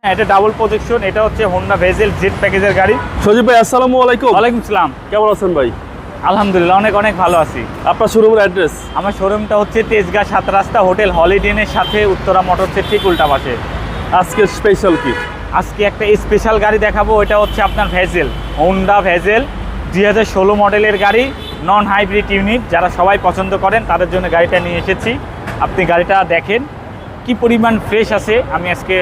হ্যাঁ, এটা double projection. এটা হচ্ছে হোন্ডা ভেজেল জেড প্যাকেজের গাড়ি। সজীব ভাই আসসালামু আলাইকুম। ওয়ালাইকুম সালাম। কেমন আছেন ভাই? আলহামদুলিল্লাহ, অনেক অনেক ভালো আছি। আপনার শোরুমের অ্যাড্রেস? আমার শোরুমটা হচ্ছে তেজগাঁ 7 রাস্তা হোটেল হলিডেনের সাথে উত্তরা মোটরসের ঠিক উল্টা পাশে। আজকে স্পেশাল কি? আজকে একটা স্পেশাল গাড়ি দেখাবো। এটা হচ্ছে আপনার ভেজেল, হোন্ডা ভেজেল 2016 মডেলের গাড়ি, নন হাইব্রিড ইউনিট। যারা সবাই পছন্দ করেন তাদের জন্য গাড়িটা নিয়ে এসেছি। আপনি গাড়িটা দেখেন কি পরিমাণ ফ্রেশ আছে, আমি আজকে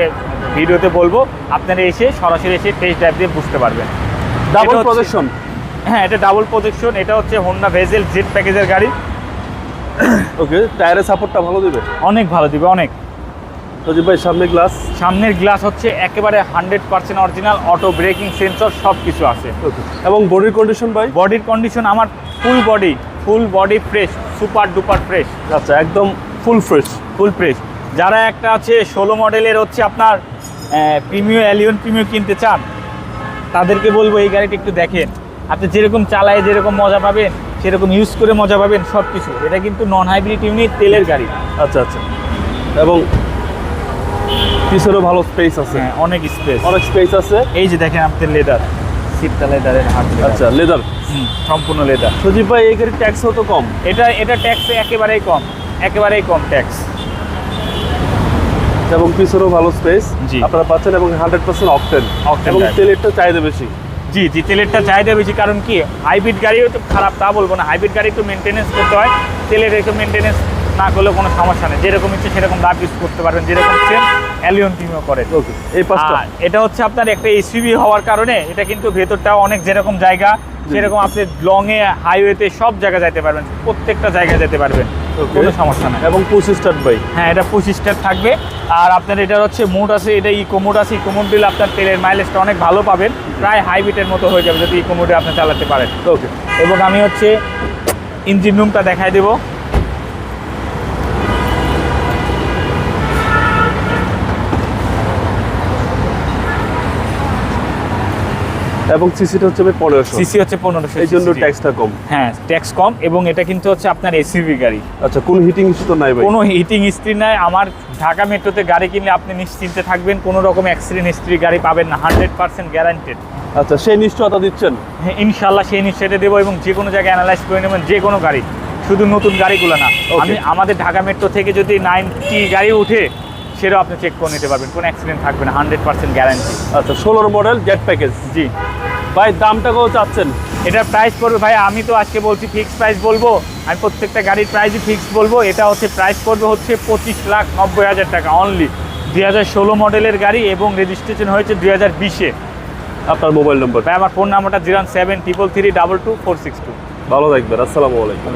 ভিডিওতে বলবো। আপনারা এসে সরাসরি এসে টেস্ট ড্রাইভ দিয়ে বুঝতে পারবেন। Double projection? হ্যাঁ, এটা ডাবল প্রজেকশন। এটা হচ্ছে হোন্ডা ভেজেল জেড প্যাকেজের গাড়ি। ওকে, টায়ারের সাপোর্টটা ভালো দিবে? অনেক ভালো দিবে, অনেক। সজীব ভাই সামনে গ্লাস? সামনের গ্লাস হচ্ছে একেবারে 100% অরিজিনাল, অটো ব্রেকিং সেন্সর সব কিছু আছে। ওকে, এবং বডির কন্ডিশন ভাই? বডির কন্ডিশন আমার full body fresh, super duper fresh. আচ্ছা, একদম ফুল ফ্রেশ? Full fresh. যারা একটা আছে 16 মডেলের হচ্ছে আপনার প্রিমিয়াম এলিয়ন প্রিমিয়াম কিনতে চান, তাদেরকে বলবো এই গাড়িটা একটু দেখেন। আপনি যেরকম চালায় যেরকম মজা পাবেন, সেরকম ইউজ করে মজা পাবেন সব কিছু। এটা কিন্তু নন হাইব্রিড ইউনিট, তেলের গাড়ি। আচ্ছা আচ্ছা, এবং পিছনেও ভালো স্পেস আছে? হ্যাঁ, অনেক স্পেস, অনেক স্পেস আছে। এই যে দেখেন আপনার লেদার, সিটটা লেদারের, হাত আচ্ছা, লেদার? সম্পূর্ণ লেদার। সজীব ভাই এই গাড়ির ট্যাক্সও তো কম? এটা ট্যাক্সে একেবারেই কম ট্যাক্স। এবং পিছনেও ভালো স্পেস জি। আপনারা পাচ্ছেন, এবং 100% অকটেন, অকটেন এবং drive। তেলেরটা চাহিদা বেশি? জি, তেলেরটা চাহিদা বেশি। কারণ কি, হাইব্রিড গাড়িও তো খারাপ তা বলবো না, হাইব্রিড গাড়ি একটু মেনটেনেন্স করতে হয়। তেলের একটু মেনটেনেন্স না করলেও কোনো সমস্যা নেই, যেরকম ইচ্ছে সেরকম দাম ইউজ করতে পারবেন, যেরকম সেম অ্যালিয়ন টিমও করে। ওকে, এই পাঁচটা? এটা হচ্ছে আপনার একটা এসইউভি হওয়ার কারণে এটা কিন্তু ভেতরটাও অনেক, যেরকম জায়গা সেরকম আপনি লংয়ে হাইওয়েতে সব জায়গায় যেতে পারবেন, প্রত্যেকটা জায়গায় যেতে পারবেন, কোনো সমস্যা নেই। এবং পুশ স্টার্ট ভাই? হ্যাঁ, এটা পুশ স্টার্ট থাকবে। আর আপনার এটার হচ্ছে মোড আছে, এটা ইকো মোড আছে। ইকো মোড দিলে আপনার তেলের মাইলেজটা অনেক ভালো পাবেন, প্রায় হাইব্রিডের মতো হয়ে যাবে যদি ইকো মোডে আপনি চালাতে পারেন। ওকে, এবং আমি হচ্ছে ইঞ্জিন রুমটা দেখাই দেবো। এবং সিসিটা হচ্ছে 1500? সিসি হচ্ছে 1500, এই জন্য ট্যাক্সটা কম? হ্যাঁ, ট্যাক্স কম। এবং এটা কিন্তু হচ্ছে আপনার এসইউভি গাড়ি। আচ্ছা, কোনো হিটিং ইস্যু তো নাই ভাই? কোনো হিটিং হিস্ট্রি নাই। আমার ঢাকা মেট্রোতে গাড়ি কিনলে আপনি নিশ্চিন্তে থাকবেন, কোনো রকম অ্যাক্সিডেন্ট হিস্ট্রি গাড়ি পাবেন না, 100% গ্যারান্টেড। আচ্ছা, সেই নিশ্চয়তা দিচ্ছেন? হ্যাঁ, ইনশাল্লাহ সেই নিশ্চয়তা দেবো। এবং যে কোনো জায়গায় অ্যানালাইজ করে নেবেন, যে কোনো গাড়ি, শুধু নতুন গাড়িগুলো না। আমি আমাদের ঢাকা মেট্রো থেকে যদি 90 গাড়ি উঠে, সেটাও আপনি চেক করে নিতে পারবেন, কোনো অ্যাক্সিডেন্ট থাকবে না, 100% গ্যারান্টি। আচ্ছা, 16 মডেল জেড প্যাকেজ? জি ভাই, দামটা কত চাচ্ছেন? এটার প্রাইস পড়বে ভাই, আমি তো আজকে বলছি ফিক্স প্রাইস বলবো, আমি প্রত্যেকটা গাড়ির প্রাইসই ফিক্স বলবো। এটা হচ্ছে প্রাইস পড়বে হচ্ছে 25,90,000 টাকা অনলি। 2016 মডেলের গাড়ি এবং রেজিস্ট্রেশন হয়েছে 2020-এ। আপনার মোবাইল নম্বর? ভাই, আমার ফোন নাম্বারটা 01733322462। ভালো থাকবেন, আসসালামু আলাইকুম।